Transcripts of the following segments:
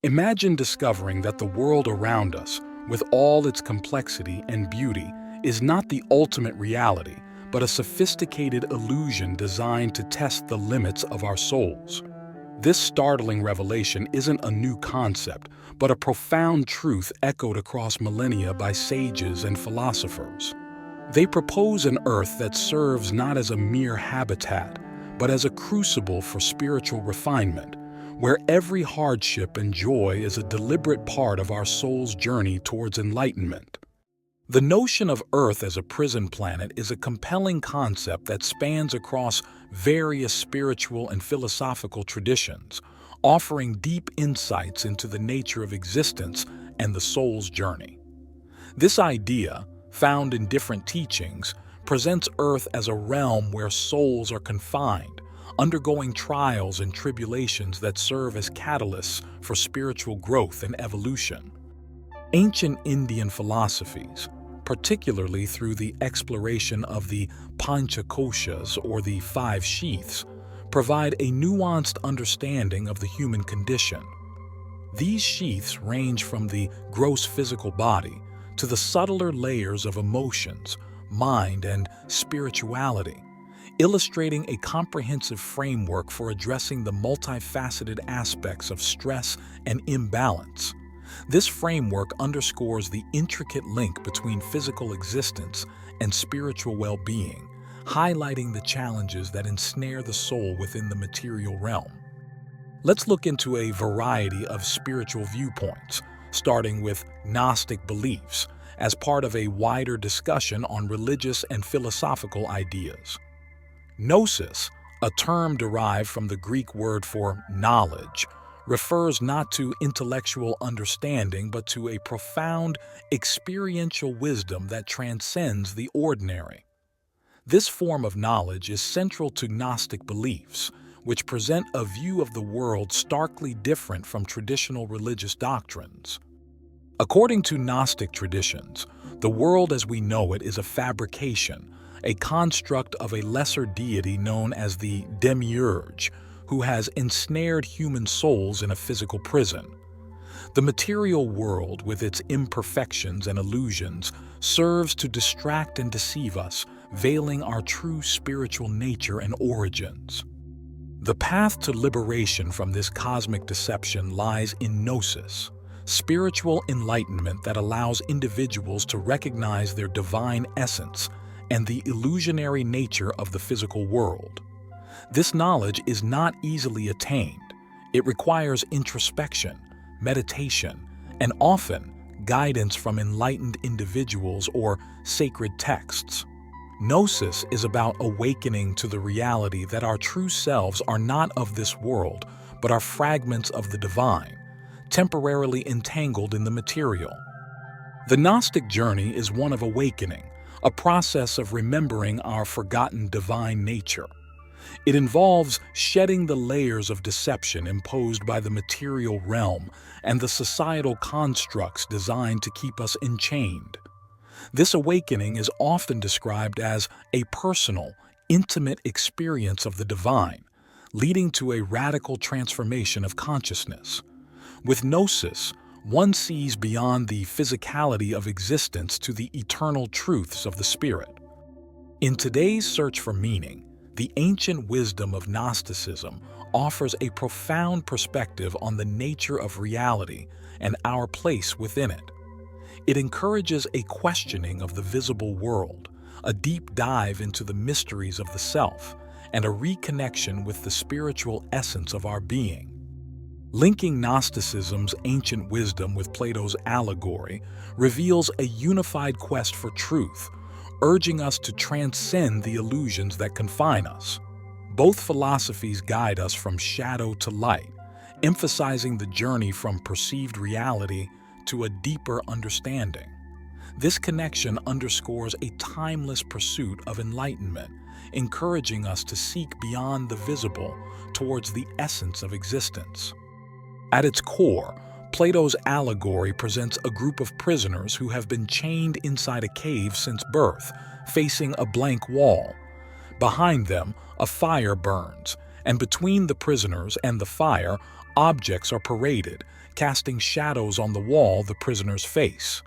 Imagine discovering that the world around us, with all its complexity and beauty, is not the ultimate reality, but a sophisticated illusion designed to test the limits of our souls. This startling revelation isn't a new concept, but a profound truth echoed across millennia by sages and philosophers. They propose an earth that serves not as a mere habitat, but as a crucible for spiritual refinement, where every hardship and joy is a deliberate part of our soul's journey towards enlightenment. The notion of Earth as a prison planet is a compelling concept that spans across various spiritual and philosophical traditions, offering deep insights into the nature of existence and the soul's journey. This idea, found in different teachings, presents Earth as a realm where souls are confined, undergoing trials and tribulations that serve as catalysts for spiritual growth and evolution. Ancient Indian philosophies, particularly through the exploration of the Panchakoshas or the five sheaths, provide a nuanced understanding of the human condition. These sheaths range from the gross physical body to the subtler layers of emotions, mind, and spirituality, illustrating a comprehensive framework for addressing the multifaceted aspects of stress and imbalance. This framework underscores the intricate link between physical existence and spiritual well-being, highlighting the challenges that ensnare the soul within the material realm. Let's look into a variety of spiritual viewpoints, starting with Gnostic beliefs, as part of a wider discussion on religious and philosophical ideas. Gnosis, a term derived from the Greek word for knowledge, refers not to intellectual understanding but to a profound, experiential wisdom that transcends the ordinary. This form of knowledge is central to Gnostic beliefs, which present a view of the world starkly different from traditional religious doctrines. According to Gnostic traditions, the world as we know it is a fabrication, a construct of a lesser deity known as the demiurge, who has ensnared human souls in a physical prison. The material world, with its imperfections and illusions, serves to distract and deceive us, veiling our true spiritual nature and origins. The path to liberation from this cosmic deception lies in gnosis, spiritual enlightenment that allows individuals to recognize their divine essence and the illusionary nature of the physical world. This knowledge is not easily attained. It requires introspection, meditation, and often guidance from enlightened individuals or sacred texts. Gnosis is about awakening to the reality that our true selves are not of this world, but are fragments of the divine, temporarily entangled in the material. The Gnostic journey is one of awakening, a process of remembering our forgotten divine nature. It involves shedding the layers of deception imposed by the material realm and the societal constructs designed to keep us enchained. This awakening is often described as a personal, intimate experience of the divine, leading to a radical transformation of consciousness. With Gnosis, one sees beyond the physicality of existence to the eternal truths of the spirit. In today's search for meaning, the ancient wisdom of Gnosticism offers a profound perspective on the nature of reality and our place within it. It encourages a questioning of the visible world, a deep dive into the mysteries of the self, and a reconnection with the spiritual essence of our being. Linking Gnosticism's ancient wisdom with Plato's allegory reveals a unified quest for truth, urging us to transcend the illusions that confine us. Both philosophies guide us from shadow to light, emphasizing the journey from perceived reality to a deeper understanding. This connection underscores a timeless pursuit of enlightenment, encouraging us to seek beyond the visible towards the essence of existence. At its core, Plato's allegory presents a group of prisoners who have been chained inside a cave since birth, facing a blank wall. Behind them, a fire burns, and between the prisoners and the fire, objects are paraded, casting shadows on the wall the prisoners face.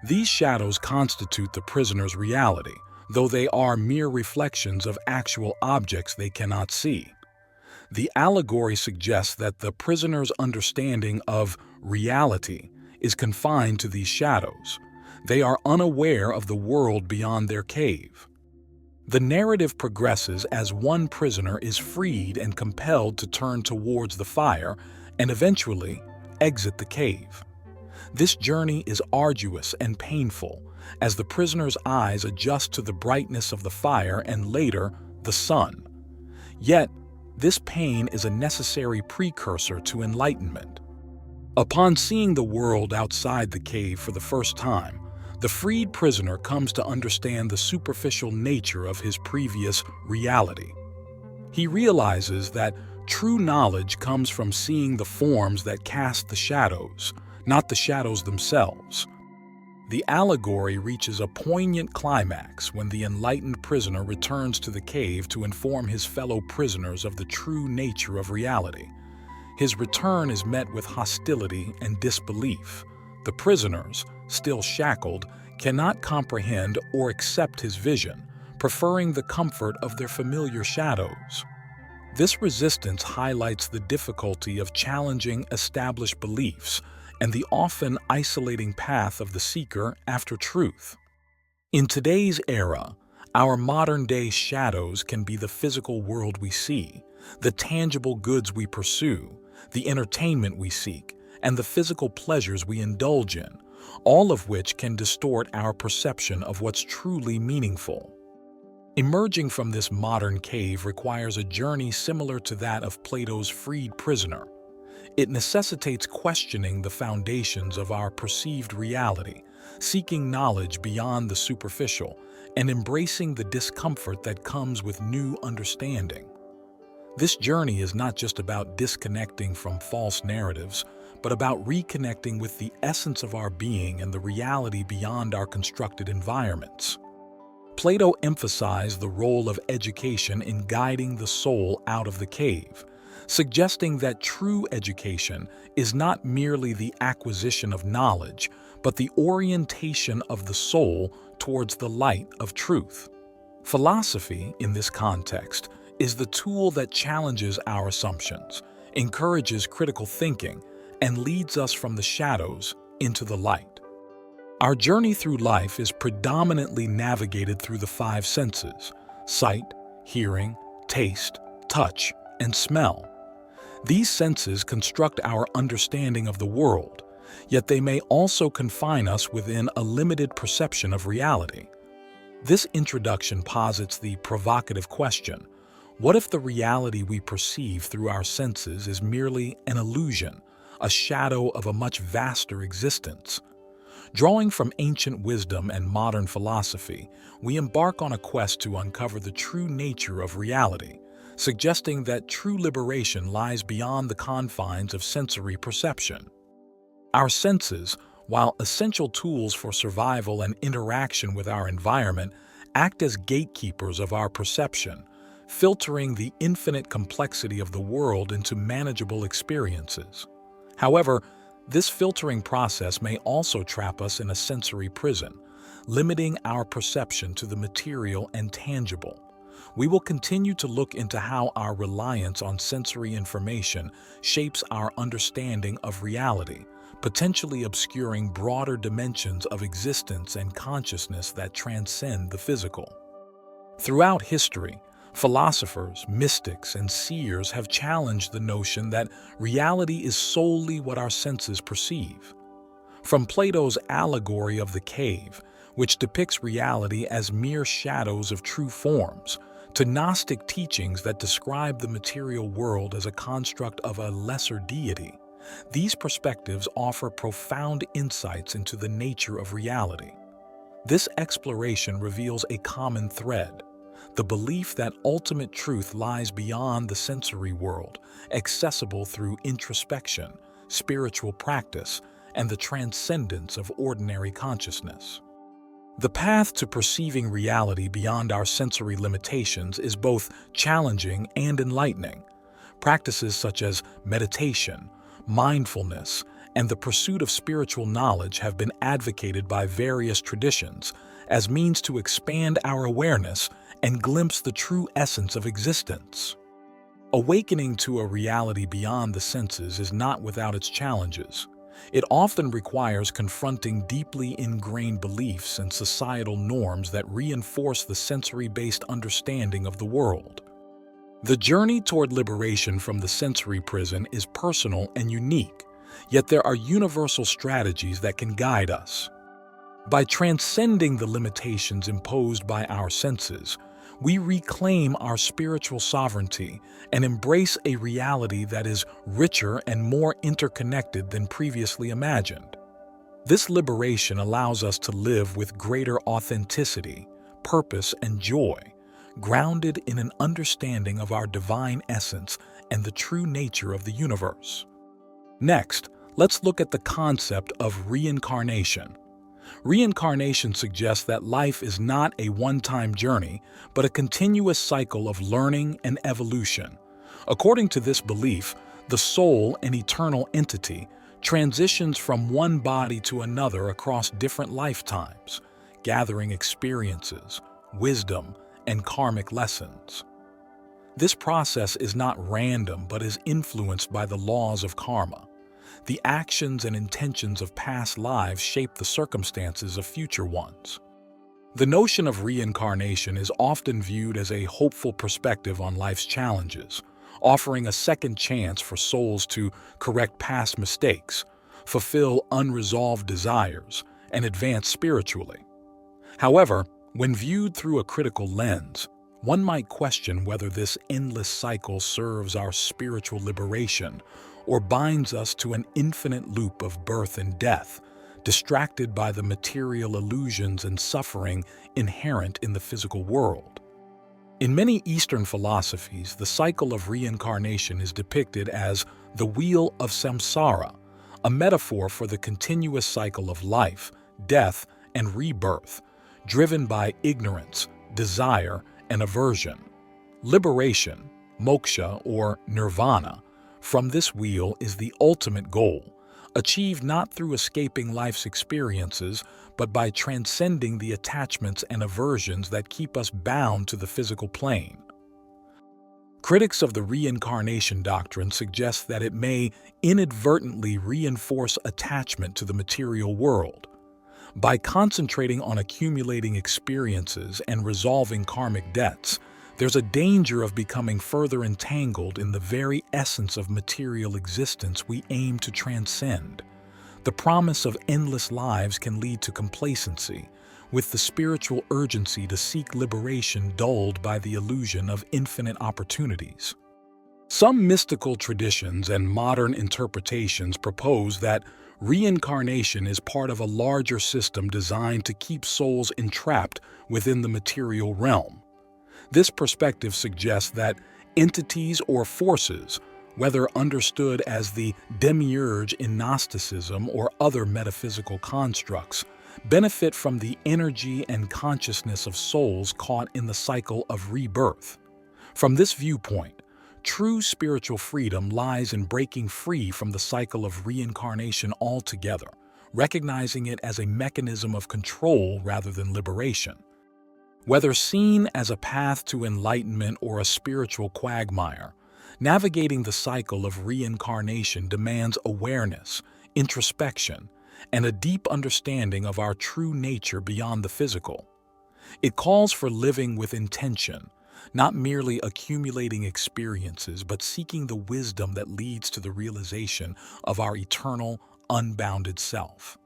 These shadows constitute the prisoner's reality, though they are mere reflections of actual objects they cannot see. The allegory suggests that the prisoner's understanding of reality is confined to these shadows. They are unaware of the world beyond their cave. The narrative progresses as one prisoner is freed and compelled to turn towards the fire and eventually exit the cave. This journey is arduous and painful as the prisoner's eyes adjust to the brightness of the fire and later the sun. Yet, this pain is a necessary precursor to enlightenment. Upon seeing the world outside the cave for the first time, the freed prisoner comes to understand the superficial nature of his previous reality. He realizes that true knowledge comes from seeing the forms that cast the shadows, not the shadows themselves. The allegory reaches a poignant climax when the enlightened prisoner returns to the cave to inform his fellow prisoners of the true nature of reality. His return is met with hostility and disbelief. The prisoners, still shackled, cannot comprehend or accept his vision, preferring the comfort of their familiar shadows. This resistance highlights the difficulty of challenging established beliefs and the often isolating path of the seeker after truth. In today's era, our modern-day shadows can be the physical world we see, the tangible goods we pursue, the entertainment we seek, and the physical pleasures we indulge in, all of which can distort our perception of what's truly meaningful. Emerging from this modern cave requires a journey similar to that of Plato's freed prisoner. It necessitates questioning the foundations of our perceived reality, seeking knowledge beyond the superficial, and embracing the discomfort that comes with new understanding. This journey is not just about disconnecting from false narratives, but about reconnecting with the essence of our being and the reality beyond our constructed environments. Plato emphasized the role of education in guiding the soul out of the cave, suggesting that true education is not merely the acquisition of knowledge, but the orientation of the soul towards the light of truth. Philosophy, in this context, is the tool that challenges our assumptions, encourages critical thinking, and leads us from the shadows into the light. Our journey through life is predominantly navigated through the five senses: sight, hearing, taste, touch, and smell. These senses construct our understanding of the world, yet they may also confine us within a limited perception of reality. This introduction posits the provocative question: what if the reality we perceive through our senses is merely an illusion, a shadow of a much vaster existence? Drawing from ancient wisdom and modern philosophy, we embark on a quest to uncover the true nature of reality, suggesting that true liberation lies beyond the confines of sensory perception. Our senses, while essential tools for survival and interaction with our environment, act as gatekeepers of our perception, filtering the infinite complexity of the world into manageable experiences. However, this filtering process may also trap us in a sensory prison, limiting our perception to the material and tangible. We will continue to look into how our reliance on sensory information shapes our understanding of reality, potentially obscuring broader dimensions of existence and consciousness that transcend the physical. Throughout history, philosophers, mystics, and seers have challenged the notion that reality is solely what our senses perceive. From Plato's allegory of the cave, which depicts reality as mere shadows of true forms, to Gnostic teachings that describe the material world as a construct of a lesser deity, these perspectives offer profound insights into the nature of reality. This exploration reveals a common thread: the belief that ultimate truth lies beyond the sensory world, accessible through introspection, spiritual practice, and the transcendence of ordinary consciousness. The path to perceiving reality beyond our sensory limitations is both challenging and enlightening. Practices such as meditation, mindfulness, and the pursuit of spiritual knowledge have been advocated by various traditions as means to expand our awareness and glimpse the true essence of existence. Awakening to a reality beyond the senses is not without its challenges. It often requires confronting deeply ingrained beliefs and societal norms that reinforce the sensory-based understanding of the world. The journey toward liberation from the sensory prison is personal and unique, yet there are universal strategies that can guide us. By transcending the limitations imposed by our senses, we reclaim our spiritual sovereignty and embrace a reality that is richer and more interconnected than previously imagined. This liberation allows us to live with greater authenticity, purpose, and joy, grounded in an understanding of our divine essence and the true nature of the universe. Next, let's look at the concept of reincarnation. Reincarnation suggests that life is not a one-time journey, but a continuous cycle of learning and evolution. According to this belief, the soul, an eternal entity, transitions from one body to another across different lifetimes, gathering experiences, wisdom, and karmic lessons. This process is not random but is influenced by the laws of karma. The actions and intentions of past lives shape the circumstances of future ones. The notion of reincarnation is often viewed as a hopeful perspective on life's challenges, offering a second chance for souls to correct past mistakes, fulfill unresolved desires, and advance spiritually. However, when viewed through a critical lens, one might question whether this endless cycle serves our spiritual liberation or binds us to an infinite loop of birth and death, distracted by the material illusions and suffering inherent in the physical world. In many Eastern philosophies, the cycle of reincarnation is depicted as the wheel of samsara, a metaphor for the continuous cycle of life, death, and rebirth, driven by ignorance, desire, and aversion. Liberation, moksha or nirvana, from this wheel is the ultimate goal, achieved not through escaping life's experiences, but by transcending the attachments and aversions that keep us bound to the physical plane. Critics of the reincarnation doctrine suggest that it may inadvertently reinforce attachment to the material world. By concentrating on accumulating experiences and resolving karmic debts, there's a danger of becoming further entangled in the very essence of material existence we aim to transcend. The promise of endless lives can lead to complacency, with the spiritual urgency to seek liberation dulled by the illusion of infinite opportunities. Some mystical traditions and modern interpretations propose that reincarnation is part of a larger system designed to keep souls entrapped within the material realm. This perspective suggests that entities or forces, whether understood as the demiurge in Gnosticism or other metaphysical constructs, benefit from the energy and consciousness of souls caught in the cycle of rebirth. From this viewpoint, true spiritual freedom lies in breaking free from the cycle of reincarnation altogether, recognizing it as a mechanism of control rather than liberation. Whether seen as a path to enlightenment or a spiritual quagmire, navigating the cycle of reincarnation demands awareness, introspection, and a deep understanding of our true nature beyond the physical. It calls for living with intention, not merely accumulating experiences, but seeking the wisdom that leads to the realization of our eternal, unbounded self.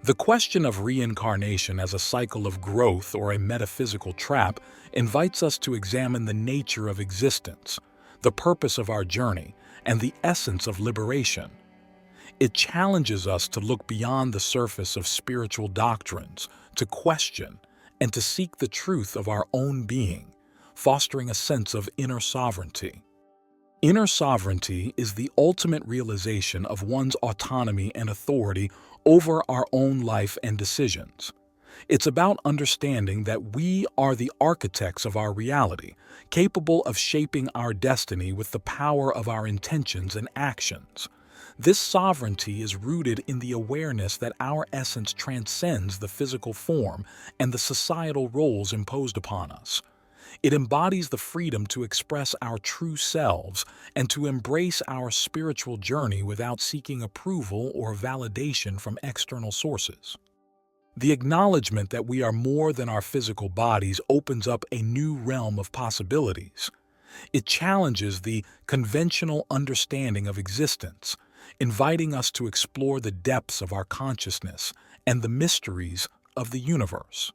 The question of reincarnation as a cycle of growth or a metaphysical trap invites us to examine the nature of existence, the purpose of our journey, and the essence of liberation. It challenges us to look beyond the surface of spiritual doctrines, to question, and to seek the truth of our own being, fostering a sense of inner sovereignty. Inner sovereignty is the ultimate realization of one's autonomy and authority over our own life and decisions. It's about understanding that we are the architects of our reality, capable of shaping our destiny with the power of our intentions and actions. This sovereignty is rooted in the awareness that our essence transcends the physical form and the societal roles imposed upon us. It embodies the freedom to express our true selves and to embrace our spiritual journey without seeking approval or validation from external sources. The acknowledgement that we are more than our physical bodies opens up a new realm of possibilities. It challenges the conventional understanding of existence, inviting us to explore the depths of our consciousness and the mysteries of the universe.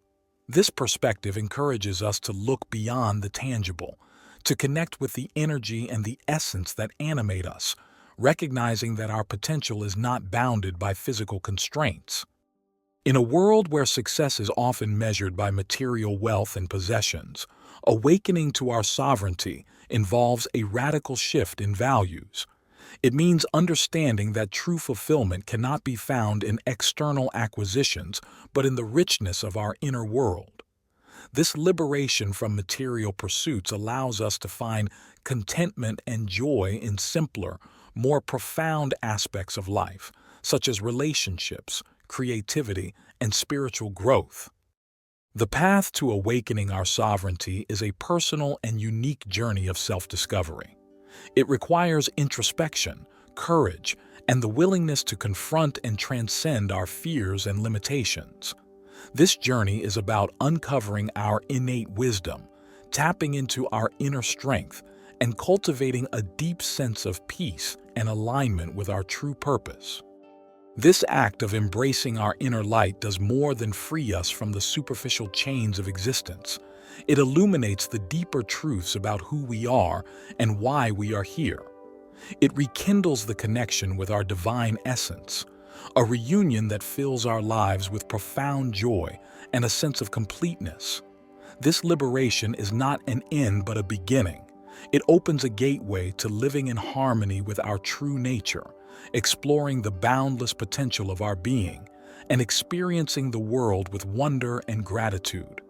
This perspective encourages us to look beyond the tangible, to connect with the energy and the essence that animate us, recognizing that our potential is not bounded by physical constraints. In a world where success is often measured by material wealth and possessions, awakening to our sovereignty involves a radical shift in values. It means understanding that true fulfillment cannot be found in external acquisitions, but in the richness of our inner world. This liberation from material pursuits allows us to find contentment and joy in simpler, more profound aspects of life, such as relationships, creativity, and spiritual growth. The path to awakening our sovereignty is a personal and unique journey of self-discovery. It requires introspection, courage, and the willingness to confront and transcend our fears and limitations. This journey is about uncovering our innate wisdom, tapping into our inner strength, and cultivating a deep sense of peace and alignment with our true purpose. This act of embracing our inner light does more than free us from the superficial chains of existence. It illuminates the deeper truths about who we are and why we are here. It rekindles the connection with our divine essence, a reunion that fills our lives with profound joy and a sense of completeness. This liberation is not an end but a beginning. It opens a gateway to living in harmony with our true nature, exploring the boundless potential of our being, and experiencing the world with wonder and gratitude.